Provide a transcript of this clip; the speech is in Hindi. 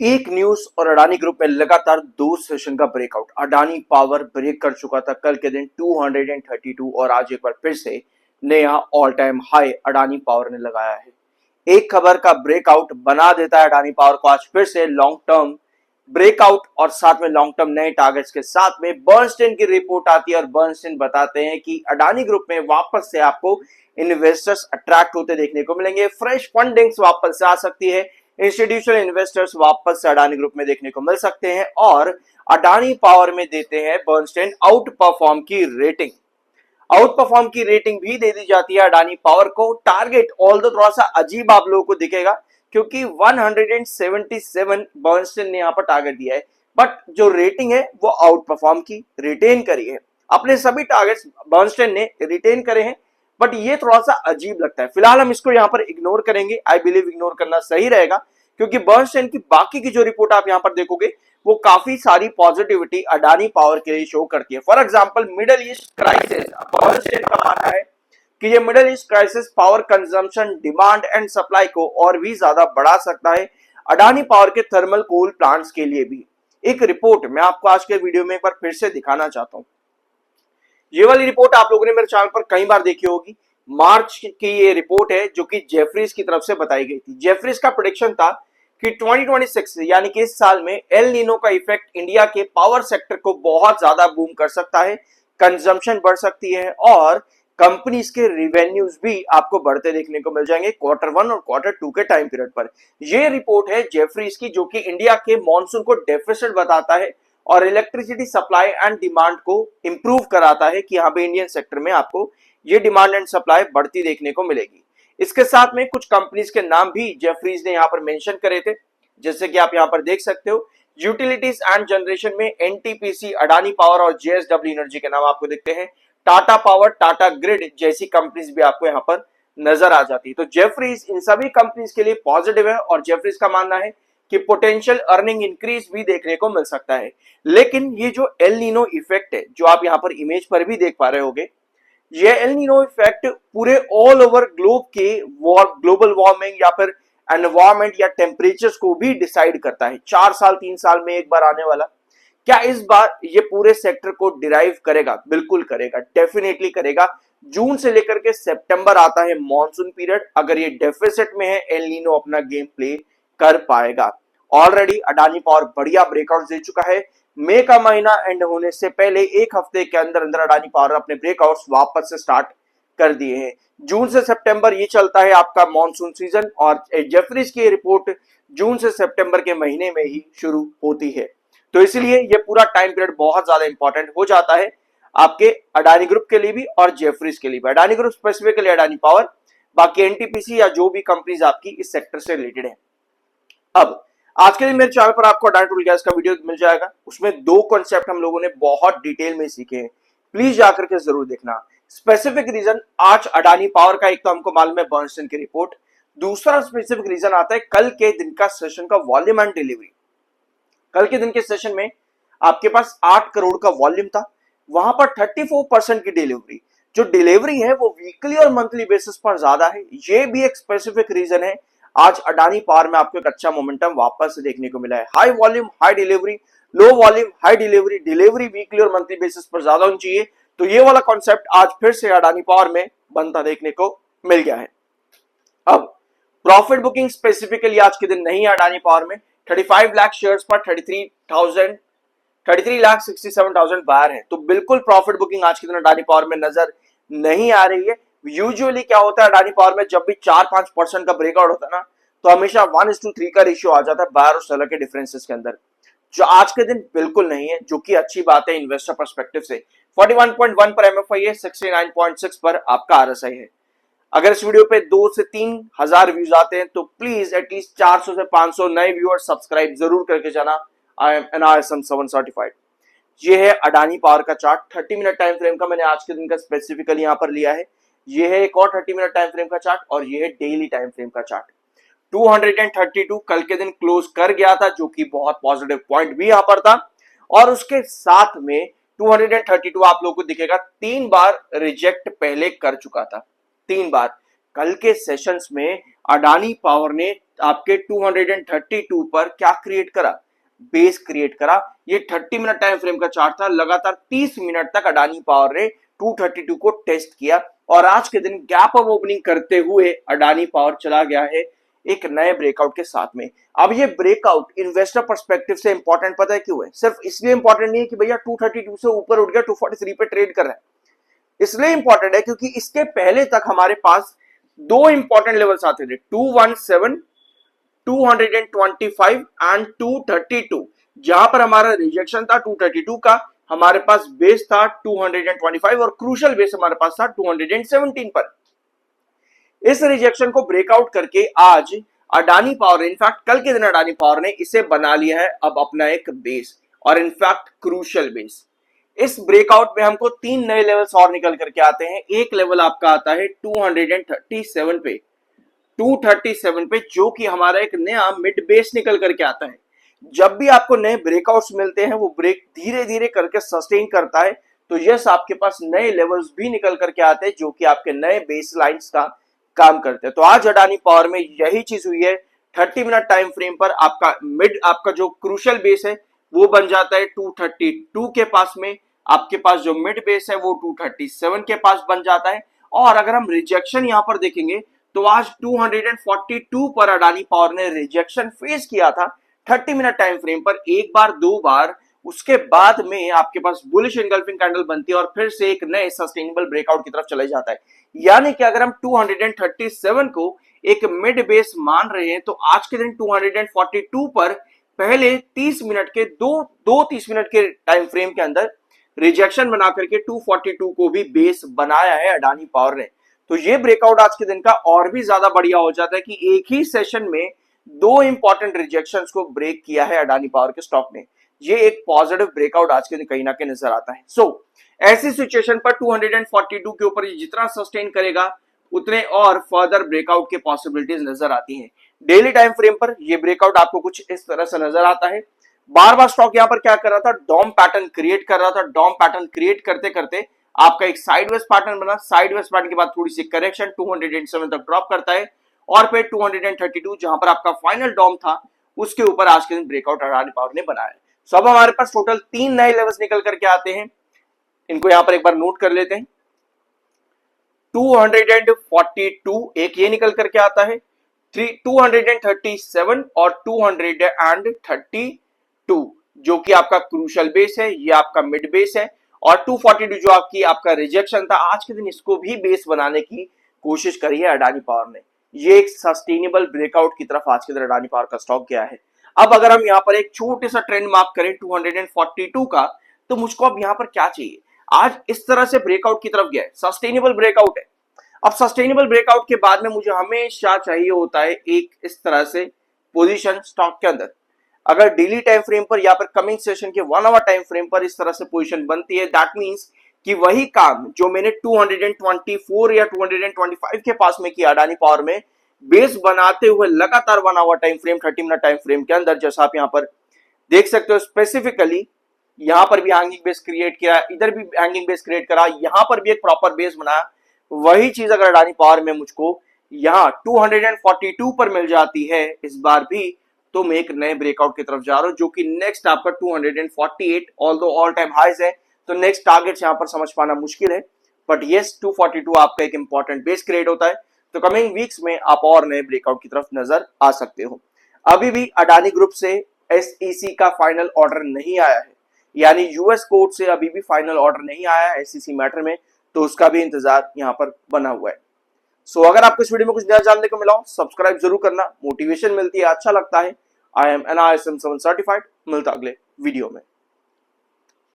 एक न्यूज और अडानी ग्रुप में लगातार दो सेशन का ब्रेकआउट। अडानी पावर ब्रेक कर चुका था कल के दिन 232 और आज एक बार फिर से नया all time high Adani power ने लगाया है। एक खबर का ब्रेकआउट बना देता है अडानी पावर को आज फिर से लॉन्ग टर्म ब्रेकआउट और साथ में लॉन्ग टर्म नए टारगेट्स के साथ में बर्नस्टीन की रिपोर्ट आती है और बर्नस्टीन बताते हैं कि अडानी ग्रुप में वापस से आपको इन्वेस्टर्स अट्रैक्ट होते देखने को मिलेंगे, फ्रेश फंडिंग्स वापस से आ सकती है, इंस्टीट्यूशनल इन्वेस्टर्स वापस से अडानी ग्रुप में देखने को मिल सकते हैं और अडानी पावर में देते हैं बर्नस्टीन आउट परफॉर्म की रेटिंग। आउट परफॉर्म की रेटिंग भी दे दी जाती है अडानी पावर को। टारगेट ऑल दो थोड़ा सा अजीब आप लोगों को दिखेगा क्योंकि 177 बर्नस्टीन ने यहां पर टारगेट दिया है, बट जो रेटिंग है वो आउट परफॉर्म की रिटेन करी है। अपने सभी टारगेट्स बर्नस्टीन ने रिटेन करे हैं, बट ये थोड़ा सा अजीब लगता है। फिलहाल हम इसको यहां पर इग्नोर करेंगे। आई बिलीव इग्नोर करना सही रहेगा क्योंकि बर्नस्टीन की बाकी की जो रिपोर्ट आप यहां पर देखोगे वो काफी सारी पॉजिटिविटी अडानी पावर के लिए शो करती है। For example middle east crisis, Bernstein का मानना है कि ये middle east crisis power consumption, demand and supply को और भी ज्यादा बढ़ा सकता है अडानी पावर के थर्मल कोल प्लांट्स के लिए भी। एक रिपोर्ट मैं आपको आज के वीडियो में एक बार फिर से दिखाना चाहता हूं। ये वाली रिपोर्ट आप लोगों ने मेरे चैनल पर कई बार देखी होगी। मार्च की ये रिपोर्ट है जो कि जेफरीज की तरफ से बताई गई थी। जेफरीज का प्रेडिक्शन था कि 2026 यानी कि इस साल में एल नीनो का इफेक्ट इंडिया के पावर सेक्टर को बहुत ज्यादा बूम कर सकता है, कंजम्पशन बढ़ सकती है और कंपनीज के रिवेन्यूज भी आपको बढ़ते देखने को मिल जाएंगे Q1 और Q2 के टाइम पीरियड पर। यह रिपोर्ट है जेफरीज की जो कि इंडिया के मॉनसून को डेफिसिट बताता है और इलेक्ट्रिसिटी सप्लाई एंड डिमांड को इंप्रूव कराता है कि यहाँ पे इंडियन सेक्टर में आपको ये डिमांड एंड सप्लाई बढ़ती देखने को मिलेगी। इसके साथ में कुछ कंपनीज के नाम भी जेफरीज ने यहाँ पर मेंशन करे थे, जैसे कि आप यहाँ पर देख सकते हो। यूटिलिटीज एंड जनरेशन में एनटीपीसी, अडानी पावर और जेएसडब्ल्यू एनर्जी के नाम आपको दिखते हैं। टाटा पावर, टाटा ग्रिड जैसी कंपनीज भी आपको यहाँ पर नजर आ जाती है। तो जेफरीज इन सभी कंपनीज के लिए पॉजिटिव है और जेफरीज का मानना है कि पोटेंशियल अर्निंग इंक्रीज भी देखने को मिल सकता है। लेकिन ये जो एल नीनो इफेक्ट है जो आप यहाँ पर इमेज पर भी देख पा रहे होगे, ये एल नीनो इफेक्ट पूरे ऑल ओवर ग्लोब के ग्लोबल वार्मिंग या फिर एनवायरमेंट या टेम्परेचर्स को भी डिसाइड करता है। 4 साल 3 साल में एक बार आने वाला। क्या इस बार ये पूरे सेक्टर को डिराइव करेगा? बिल्कुल करेगा, डेफिनेटली करेगा। जून से लेकर के सितंबर आता है मॉनसून पीरियड, अगर ये डेफिसिट में है एल नीनो अपना गेम प्ले कर पाएगा। ऑलरेडी अडानी पावर बढ़िया ब्रेकआउट दे चुका है। मई का महीना एंड होने से पहले एक हफ्ते के अंदर अंदर अडानी पावर अपने ब्रेकआउट्स वापस से स्टार्ट कर दिए हैं। जून से सितंबर ये चलता है आपका मॉनसून सीजन और जेफरीज की रिपोर्ट जून से सितंबर के महीने में ही शुरू होती है। तो इसलिए ये पूरा टाइम पीरियड बहुत ज्यादा इंपॉर्टेंट हो जाता है आपके अडानी ग्रुप के लिए भी और जेफरीज के लिए भी। Adani group specifically Adani power, बाकी एनटीपीसी या जो भी कंपनीज आपकी इस सेक्टर से रिलेटेड है। अब आज के दिन मेरे चैनल पर आपको अडानी टूल गैस का वीडियो मिल जाएगा। उसमें 2 कॉन्सेप्ट हम लोगों ने बहुत डिटेल में सीखे हैं, प्लीज जाकर के जरूर देखना। स्पेसिफिक रीजन आज अडानी पावर का, एक तो हमको मालूम है बर्नस्टीन की रिपोर्ट, दूसरा स्पेसिफिक रीजन आता है कल के दिन का सेशन का वॉल्यूम एंड डिलीवरी। कल के दिन के सेशन में आपके पास 8 करोड़ का वॉल्यूम था, वहां पर 34% की डिलीवरी। जो डिलीवरी है वो वीकली और मंथली बेसिस पर ज्यादा है, ये भी एक स्पेसिफिक रीजन है। आज अडानी पावर में आपको एक अच्छा मोमेंटम वापस से देखने को मिला है। High volume high delivery, low volume high delivery, delivery weekly और मंथली बेसिस पर ज्यादा होनी चाहिए। तो ये वाला कॉन्सेप्ट आज फिर से अडानी पावर में बनता देखने को मिल गया है। अब प्रॉफिट बुकिंग स्पेसिफिकली आज के दिन नहीं है अडानी पावर में। 35 लाख शेयर्स पर 33,67,000 बायर है, तो बिल्कुल प्रॉफिट बुकिंग आज के दिन अडानी पावर में नजर नहीं आ रही है। यूजुअली क्या होता है अडानी पावर में, जब भी 4-5% का ब्रेकआउट होता है ना, तो हमेशा 1:3 का रेशियो आ जाता है बायर और सेलर के डिफरेंसेस के अंदर, जो आज के दिन बिल्कुल नहीं है, जो कि अच्छी बात है इन्वेस्टर पर्सपेक्टिव से। 41.1 पर एमएफआई है, 69.6 पर आपका आरएसआई है। अगर इस वीडियो पे 2 से 3 हजार व्यूज आते हैं तो प्लीज एटलीस्ट 400 से 500 नए व्यूअर सब्सक्राइब जरूर करके जाना। I am NISM 7 certified. ये है अडानी पावर का चार्ट। 30 मिनट टाइम फ्रेम का मैंने आज के दिन का स्पेसिफिकली यहां पर लिया है। ये है एक और 30 मिनट टाइम फ्रेम का चार्ट और ये है डेली टाइम फ्रेम का चार्ट। 232 कल के दिन क्लोज कर गया था, जो कि बहुत पॉजिटिव पॉइंट भी यहां पर था। और उसके साथ में 232 आप लोगों को दिखेगा 3 बार रिजेक्ट पहले कर चुका था, 3 बार। कल के सेशंस में अडानी पावर ने आपके 232 पर क्या क्रिएट करा, बेस क्रिएट करा। ये 30 मिनट टाइम फ्रेम का चार्ट था, लगातार 30 मिनट तक अडानी पावर ने 232 को टेस्ट किया और आज के दिन गैप अप ओपनिंग करते हुए अडानी पावर चला गया है एक नए ब्रेकआउट के साथ में। अब ये ब्रेकआउट इन्वेस्टर पर्सपेक्टिव से इंपॉर्टेंट पता है क्यों है? सिर्फ इसलिए इंपॉर्टेंट नहीं है कि भैया 232 से ऊपर उठ गया 243 पे ट्रेड कर रहा है, इसलिए इंपॉर्टेंट है क्योंकि इसके पहले तक हमारे पास दो इंपॉर्टेंट लेवल्स आते थे, 217, 225 एंड 232, जहां पर हमारा रिजेक्शन था 232 का, हमारे पास बेस था 225 और क्रूशियल बेस हमारे पास था 217 पर। इस रिजेक्शन को ब्रेकआउट करके आज अडानी पावर, इनफैक्ट कल के दिन अडानी पावर ने इसे बना लिया है अब अपना एक बेस और इनफैक्ट क्रूशियल बेस। इस ब्रेकआउट में हमको तीन नए लेवल्स और निकल करके आते हैं। एक लेवल आपका आता है 237 पे, 237 पे, जो कि हमारा एक नया मिड बेस निकल करके आता है। जब भी आपको नए ब्रेकआउट्स मिलते हैं वो ब्रेक धीरे धीरे करके सस्टेन करता है, तो यस आपके पास नए लेवल्स भी निकल करके आते हैं जो कि आपके नए बेस लाइन्स का काम करते हैं। तो आज अडानी पावर में यही चीज हुई है। 30 मिनट टाइम फ्रेम पर आपका जो क्रूशियल बेस है वो बन जाता है 232 के पास में, आपके पास जो मिड बेस है वो 237 के पास बन जाता है। और अगर हम रिजेक्शन यहां पर देखेंगे तो आज 242 पर अडानी पावर ने रिजेक्शन फेस किया था 30 मिनट टाइम फ्रेम पर, एक बार दो बार। उसके बाद में आपके पास बुलिश एंगल्फिंग कैंडल बनती है और फिर से एक नए सस्टेनेबल ब्रेकआउट की तरफ चले जाता है। यानी कि अगर हम 237 को एक मिड बेस मान रहे हैं तो आज के दिन 242 पर पहले 30 मिनट के दो 30 मिनट के टाइम फ्रेम के अंदर रिजेक्शन बना करके 242 को भी बेस बनाया है अडानी पावर ने। तो ये ब्रेकआउट आज के दिन का और भी ज्यादा बढ़िया हो जाता है कि एक ही सेशन में दो इंपॉर्टेंट रिजेक्शंस को ब्रेक किया है अडानी पावर के स्टॉक ने। ये एक पॉजिटिव ब्रेकआउट आज के दिन कहीं ना कहीं नजर आता है। ऐसी सिचुएशन पर 242 के ऊपर जितना सस्टेन करेगा उतने और फर्दर ब्रेकआउट के पॉसिबिलिटीज नजर आती हैं। डेली टाइम फ्रेम पर ये ब्रेकआउट आपको कुछ इस तरह से नजर आता है। बार बार स्टॉक यहां पर क्या कर रहा था, डॉम पैटर्न क्रिएट कर रहा था। डॉम पैटर्न क्रिएट करते करते आपका एक साइडवेज पैटर्न बना, साइडवेज पैटर्न के बाद थोड़ी सी करेक्शन 207 तक ड्रॉप करता है और फिर 232 जहां पर आपका फाइनल डॉम था उसके ऊपर आज के दिन ब्रेकआउट अडानी पावर ने बनाया। अब हमारे पास टोटल तीन नए लेवल्स निकल करके आते हैं, इनको यहां पर एक बार नोट कर लेते हैं। 242 एक ये निकल करके आता है, 237 और 232 जो कि आपका क्रूशियल बेस है, ये आपका मिड बेस है, और 242 जो आपका रिजेक्शन था, आज के दिन इसको भी बेस बनाने की कोशिश करी है अडानी पावर ने। ये एक सस्टेनेबल ब्रेकआउट की तरफ आज के दिन अडानी पावर का स्टॉक गया है। अब अगर हम यहाँ पर एक छोटे सा ट्रेंड मार्क करें 242 का, तो मुझको अब यहाँ पर क्या चाहिए? आज इस तरह से ब्रेकआउट की तरफ गया है, सस्टेनेबल ब्रेकआउट है। अब सस्टेनेबल ब्रेकआउट के बाद में मुझे हमेशा चाहिए होता है एक इस तरह से पोजीशन स्टॉक के अंदर। अगर डेली टाइम फ्रेम पर या फिर कमिंग सेशन के 1 आवर टाइम फ्रेम पर इस तरह से पोजीशन बनती है, दैट मींस कि वही काम जो मैंने 224 या 225 के पास में किया अडानी पावर में, बेस बनाते हुए लगातार 1 hour time frame, 30 minute time frame के अंदर, जैसा आप यहाँ पर देख सकते हो, स्पेसिफिकली यहां पर भी हैंगिंग बेस क्रिएट किया, इधर भी हैंगिंग बेस क्रिएट करा, यहां पर भी एक प्रॉपर बेस बनाया। वही चीज अगर अडानी पावर में मुझको यहां 242 पर मिल जाती है इस बार भी, तो मैं एक नए ब्रेकआउट की तरफ जा रहा हूं, जो कि नेक्स्ट आपका 248, ऑल्दो ऑल टाइम हाईज है, तो नेक्स्ट टारगेट्स यहां पर समझ पाना मुश्किल है, बट येस 242 आपका एक इंपॉर्टेंट बेस क्रिएट होता है। तो कमिंग वीक्स में आप और नए ब्रेकआउट की तरफ नजर आ सकते हो। अभी भी अडानी ग्रुप से SEC का फाइनल ऑर्डर नहीं आया है, यानी यूएस कोर्ट से अभी भी फाइनल ऑर्डर नहीं आया है SEC मैटर में, तो उसका भी इंतजार यहां पर बना हुआ है। अगर आपको इस वीडियो में कुछ नया जानने को मिला हो, सब्सक्राइब जरूर करना, मोटिवेशन मिलती है, अच्छा लगता है। I am NISM 7 certified. मिलता अगले वीडियो में।